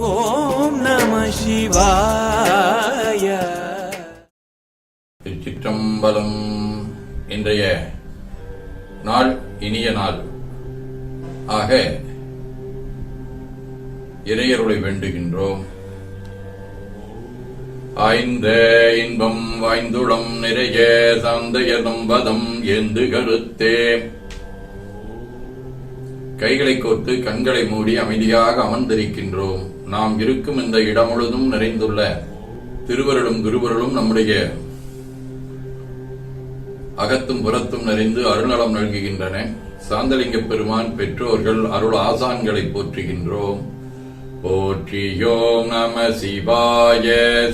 ஓம் நம சிவாய. திருச்சிற்றம்பலம். இன்றைய நாள் இனிய நாள் ஆக இறையருளை வேண்டுகின்றோம். ஆய்ந்த இன்பம் வாய்ந்துளம் நிறைய சார்ந்தயதம் வதம் ஏந்து கருத்தே. கைகளை கோர்த்து கண்களை மூடி அமைதியாக அமர்ந்திருக்கின்றோம். நாம் இருக்கும் இந்த இடம் முழுதும் நிறைந்துள்ள திருவருளும் குருவருளும் நம்முடைய அகத்தும் புறத்தும் நிறைந்து அருள்நலம் நல்குகின்றன. சாந்தலிங்க பெருமான் பெற்றோர்கள் அருள் ஆசான்களை போற்றுகின்றோம். போற்றியோம் நம சிவாய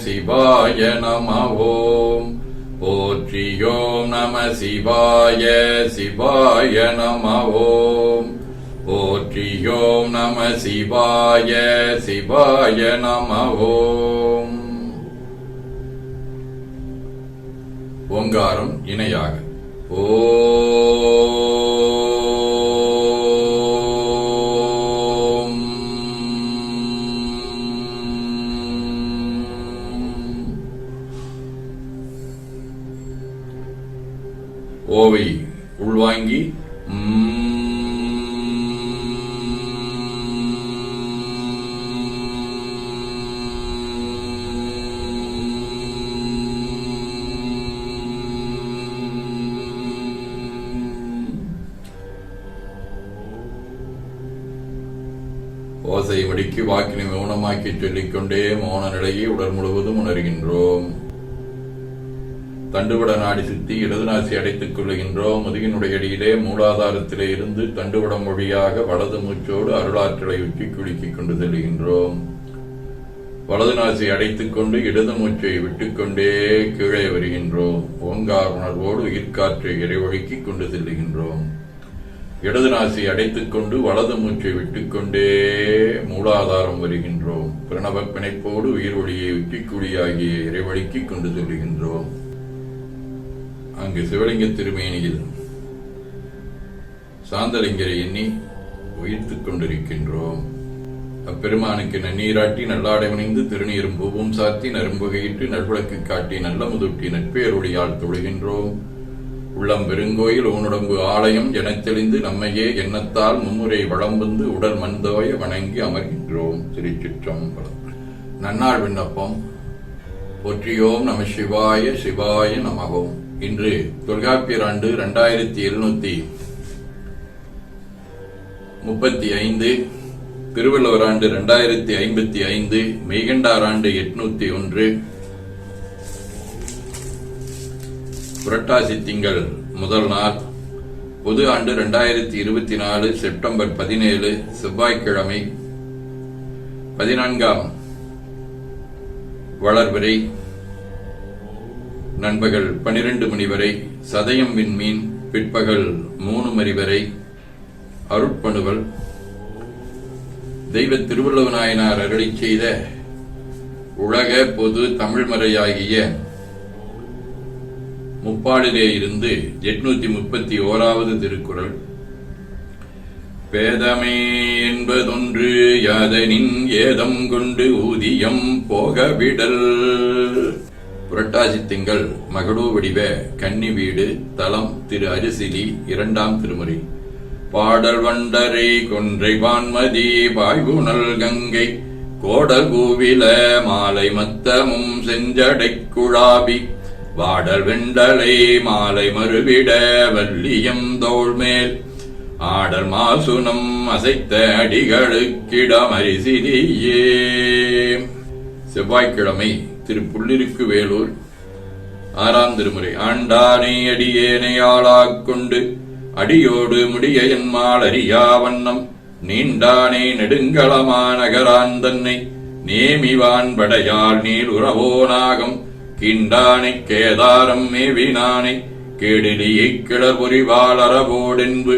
சிவாய நம ஓம். போற்றியோம் நம சிவாய சிவாய நம ஓம். போற்றியோம் நம சிவாய சிவாய நம ஓம். ஓங்காரம் இணையாக ஓம். ஓவை உள்வாங்கி ஓசை வடிக்கு வாக்கினை மௌனமாக்கி சொல்லிக்கொண்டே மௌன நிலையை உடல் முழுவதும் உணர்கின்றோம். தண்டுவட நாடி சுத்தி இடது நாசி அடைத்துக் கொள்ளுகின்றோம். முதுகினுடைய அடியிலே மூலாதாரத்திலே இருந்து தண்டுவடம் வழியாக வலது மூச்சோடு அருளாற்றலை உச்சி குலுக்கிக் கொண்டு செல்கின்றோம். வலது நாசி அடைத்துக் கொண்டு இடது மூச்சை விட்டுக்கொண்டே கீழே வருகின்றோம். ஓங்கார உணர்வோடு உயிர்காற்றை இறைவழுக்கிக் கொண்டு செல்லுகின்றோம். இடது நாசி அடைத்துக் கொண்டு வலது மூச்சை விட்டுக்கொண்டே மூலாதாரம் வருகின்றோம். பிரணவ பிணைப்போடு உயிர் ஒளியை உச்சிக்குழியாகிய இறைவழுக்கிக் கொண்டு செல்லுகின்றோம். அங்கு சிவலிங்க திருமேனியில் சாந்தலிங்கரை எண்ணி உயிர்த்துக் கொண்டிருக்கின்றோம். அப்பெருமானுக்கு நன்னீராட்டி நல்லாடை அணிந்து திருநீரும் பூவும் சாத்தி நரும்புகையிட்டு நல்விளக்கு காட்டி நல்ல முதுட்டி நட்பேரொழியால் தொழுகின்றோம். உள்ளம் பெருங்கோயில் ஊனுடம்பு ஆலயம் எனத் தெளிந்து நம்மையே எண்ணத்தால் மும்முறை வளம் வந்து உடல் மந்தோய வணங்கி அமர்கின்றோம். திருச்சிற்றம்பலம். நன்னாள் விண்ணப்பம். போற்றியோம் நம சிவாய சிவாய நமவோம். இன்று தொல்காப்பியர் ஆண்டு 2735, திருவள்ளுவர் ஆண்டு 2055, மெய்கண்டார் ஆண்டு 801, புரட்டாசி திங்கள் முதல் நாள், பொது ஆண்டு 2024 செப்டம்பர் 17 செவ்வாய்க்கிழமை, 14ஆம் வளர்பிறை, நண்பகல் 12 மணி வரை, சதயம் விண்மீன், பிற்பகல் 3 மணி வரை, அருட்பணுவல். தெய்வ திருவள்ளுவ நாயனார் அருளிச் செய்த உலக பொது தமிழ்மறையாகிய முப்பாடிலே இருந்து 831வது திருக்குறள். பேதமே என்பதொன்று யாதனின் ஏதம் கொண்டு ஊதியம் போகவிடல். புரட்டாசி திங்கள் மகளூ வடிவ கன்னி வீடு, தலம் திரு அரிசிலி, 2ஆம் திருமுறை. பாடல் வண்டரை கொன்றை வான்மதி பாய்வுணல் கங்கை கோடல் கூவில மாலை மத்தமும் செஞ்சடை குழாபி வாடல் வெண்டலை மாலை மறுவிட வல்லியம் தோள்மேல் ஆடல் மாசுனம் அசைத்த அடிகளுக்கிடமரிசிலியே. செவ்வாய்க்கிழமை திரு புள்ளிருக்கு வேலூர், 6ஆம் திருமுறை. ஆண்டானை அடியேனை ஆளாக் கொண்டு அடியோடு முடிய என்மால் அறியா வண்ணம் நீண்டானை நெடுங்களமா நகரான் தன்னை நேமிவான் படையால் நீர் உறவோனாகம் கீண்டானை கேதாரம் மேவினானை கேடிலியை கிளர் பொறிவாள் அறவோடென்பு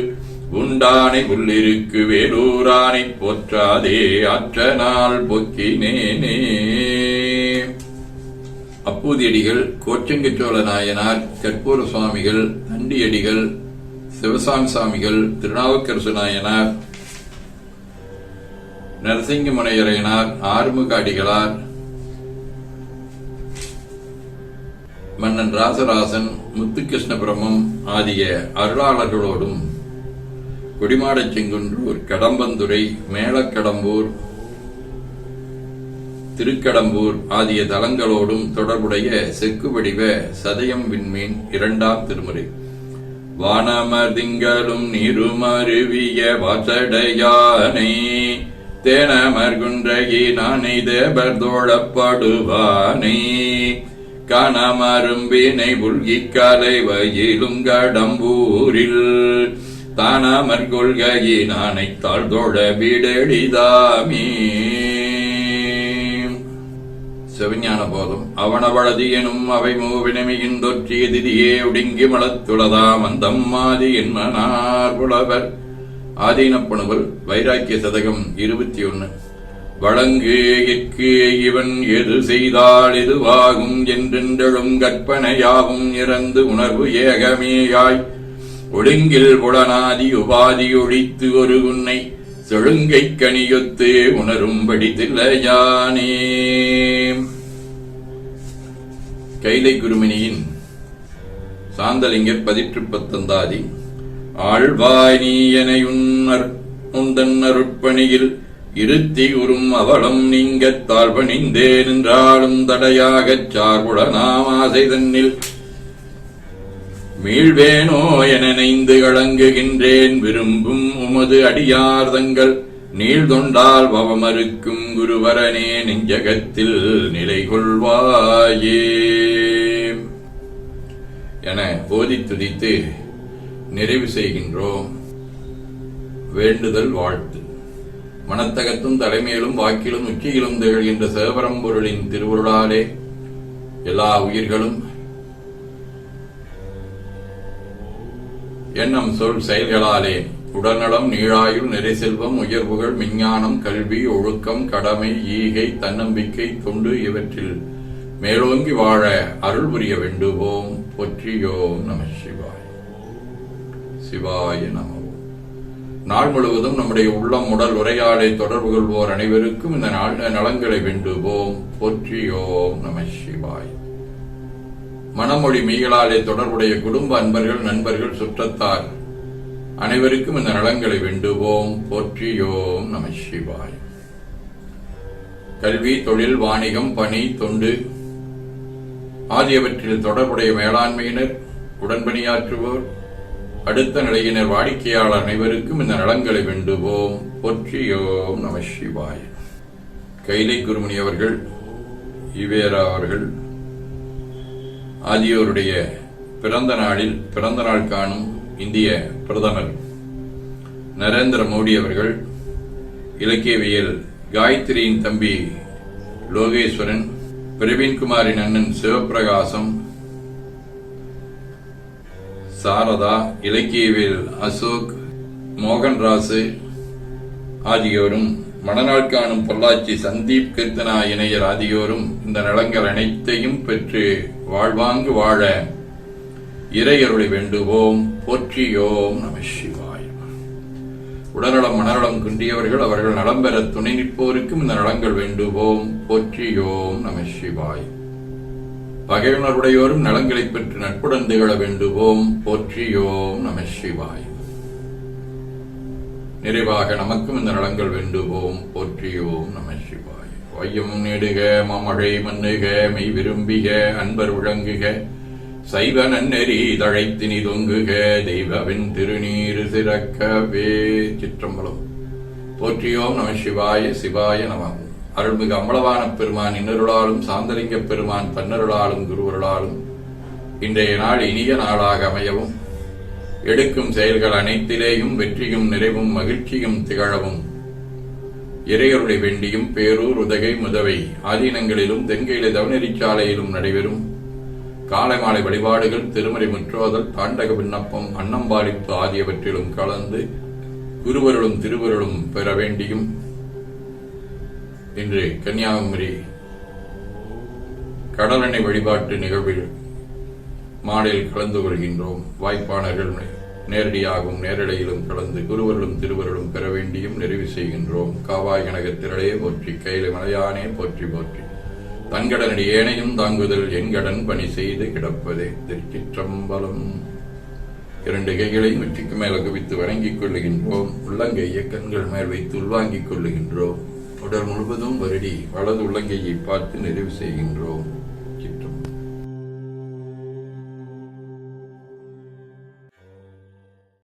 உண்டானை உள்ளிருக்கு வேலூரானை போற்றாதே ஆற்றனால் பொக்கினேனே. அப்பூதியடிகள், கோச்சங்கச்சோழ நாயனார், கற்பூர சுவாமிகள், தண்டியடிகள், சிவசாமி சாமிகள், திருநாவுக்கரசு நாயனார், நரசிங்கமுனையரையனார், ஆறுமுக அடிகளார், மன்னன் ராசராசன், முத்துகிருஷ்ண பிரம்மம் ஆகிய அருளாளர்களோடும் குடிமாடச் செங்குன்றூர், கடம்பந்துறை, மேலக்கடம்பூர், திருக்கடம்பூர் ஆகிய தலங்களோடும் தொடர்புடைய செக்கு வடிவ சதயம் விண்மீன் 2ஆம் திருமுறை. வானமர் திங்களும் நீருமருவிய வாசடையானை தேனமர் குன்றகி நானை தேவர் தோழப்படுவானை காணமரும்பினை புல்கிக் கலை வயிலும் கடம்பூரில் தானமர் கொள்கையை நானை தாழ்தோழ வீடெளிதாமே. சிவஞான போதம். அவனவளதி எனும் அவை மூவினமையின் தொற்றிய திதியே ஒடுங்கி மலத்துளதாம் அந்தம்மாதி என்மனார் புலவர். ஆதீனப்பணுவல். வைராக்கிய சதகம் 21. வழங்கு எற்கு இவன் எது செய்தால் எதுவாகும் என்றென்றெழும் கற்பனையாவும் இறந்து உணர்வு ஏகமேயாய் ஒழுங்கில் புலனாதி உபாதி ஒழித்து ஒரு உன்னை செழுங்கை கனியொத்து உணரும்படி தில்லையானே. கைலை குருமினியின் சாந்தலிங்கர் 19 ஆழ்வாய் நீ எனையுன் அருட்பணியில் இருத்தி உறும் அவலம் நீங்கத் தாழ்பணிந்தே நின்றாலும் தடையாகச் சார்புட நாமாசை தன்னில் மீழ்வேனோ என நைந்து கலங்குகின்றேன் விரும்பும் உமது அடியார் தங்கள் நீழ்தொண்டால் பவமறுக்கும் குருவரனே நெஞ்சகத்தில் நிலை கொள்வாயே என போதி துதித்து நிறைவு செய்கின்றோம். வேண்டுதல் வாழ்த்து. மனத்தகத்தும் தலைமையிலும் வாக்கிலும் உச்சியிலும் திகழ்கின்ற சிவபரம்பொருளின் திருவுருளாலே எல்லா உயிர்களும் எண்ணம் சொல் செயல்களாலே உடல்நலம், நீழாயுள், நிறை செல்வம், உயர்வுகள், விஞ்ஞானம், கல்வி, ஒழுக்கம், கடமை, ஈகை, தன்னம்பிக்கை, தொண்டு இவற்றில் மேலோங்கி வாழ அருள் புரிய வேண்டுவோம். போற்றியோம் நம சிவாய. சிவாய நம. நாள் முழுவதும் நம்முடைய உள்ளம், உடல், உரையாடை தொடர்பு கொள்வோர் அனைவருக்கும் இந்த நலங்களை வேண்டுவோம். போற்றியோம் நம சிவாய. மனமொழி மெய்களாலே தொடர்புடைய குடும்ப அன்பர்கள், நண்பர்கள், சுற்றத்தார் அனைவருக்கும் இந்த நலங்களை வேண்டுவோம். போற்றியோம் நம சிவாய. கல்வி, தொழில், வாணிகம், பணி, தொண்டு ஆகியவற்றில் தொடர்புடைய மேலாண்மையினர், உடன்பணியாற்றுவோர், அடுத்த நிலையினர், வாடிக்கையாளர் அனைவருக்கும் இந்த நலங்களை வேண்டுவோம். போற்றியோம் நம சிவாய. கைலை குருமணி அவர்கள், ஈவேரா அவர்கள் ஆகியோருடைய பிறந்த நாளில் பிறந்த நாள் காணும் இந்திய பிரதமர் நரேந்திர மோடி அவர்கள், இலக்கியவியல் காயத்ரியின் தம்பி லோகேஸ்வரன், பிரவீன்குமாரின் அண்ணன் சிவபிரகாசம், சாரதா, இலக்கியவியல் அசோக், மோகன்ராசு ஆகியோரும், மணநாள் காணும் பொள்ளாச்சி சந்தீப் கீர்த்தனா இணையர் ஆகியோரும் இந்த நலங்கள் அனைத்தையும் பெற்று வாழ்வாங்கு வாழ இறையருளை வேண்டுவோம். போற்றியோம் நம சிவாய. உடல்நலம், மனநலம் குன்றியவர்கள் அவர்கள் நலம் பெற துணை நிற்போருக்கும் இந்த நலங்கள் வேண்டுவோம். போற்றியோம் நம சிவாய. பகையுணர்வுடையோரும் நலங்களை பெற்று நட்புடன் திகழ வேண்டுவோம். போற்றியோம் நம சிவாய. நிறைவாக நமக்கும் இந்த நலங்கள் வேண்டுவோம். போற்றியோம் நம சிவாய. வையம் நெடுக மமழை மண்ணுக மெய் விரும்பிக அன்பர் விளங்குக சைவ நன்னெறி தழைத்தினி தொங்குக தெய்வவின் திருநீரு சிறக்கவே. சிற்றம்பலம். போற்றியோம் நம சிவாய. சிவாய நம. அருள்மிகு அம்பலவான பெருமான் இன்னருளாலும் சாந்தலிங்க பெருமான் தன்னருளாலும் குருவருளாலும் இன்றைய நாள் இனிய நாளாக அமையவும், எடுக்கும் செயல்கள் அனைத்திலேயும் வெற்றியும் நிறைவும் மகிழ்ச்சியும் திகழவும் இறையருளை வேண்டியும் பேரூர், உதகை, முதவை ஆதீனங்களிலும் தென்கையில தவநெறிச்சாலையிலும் நடைபெறும் காலை மாலை வழிபாடுகள், திருமறை முற்றோதல், தாண்டக விண்ணப்பம், அன்னம்பாலிப்பு ஆகியவற்றிலும் கலந்து குருவருளும் திருவருளும் பெற வேண்டியும் இன்று கன்னியாகுமரி கடலெண்ணெய் வழிபாட்டு நிகழ்வில் மாலையில் கலந்து கொள்கின்றோம். வாய்ப்பாளர்கள் நேரடியாகவும் நேரடியிலும் கலந்து குருவர்களும் திருவர்களும் பெற வேண்டியும் நிறைவு செய்கின்றோம். காவாய் கனகத்திரளே போற்றி, கையில மலையானே போற்றி போற்றி, தன்கடனடி ஏனையும் தாங்குதல் என்கடன் பணி செய்து கிடப்பதே. திருச்சிற்றம்பலம். இரண்டு கைகளையும் உச்சிக்கு மேல குவித்து வணங்கிக் கொள்ளுகின்றோம். உள்ளங்கையை கண்கள் மேல் வைத்து உள்வாங்கிக் கொள்ளுகின்றோம். உடல் முழுவதும் வருடி வலது உள்ளங்கையை பார்த்து நிறைவு செய்கின்றோம்.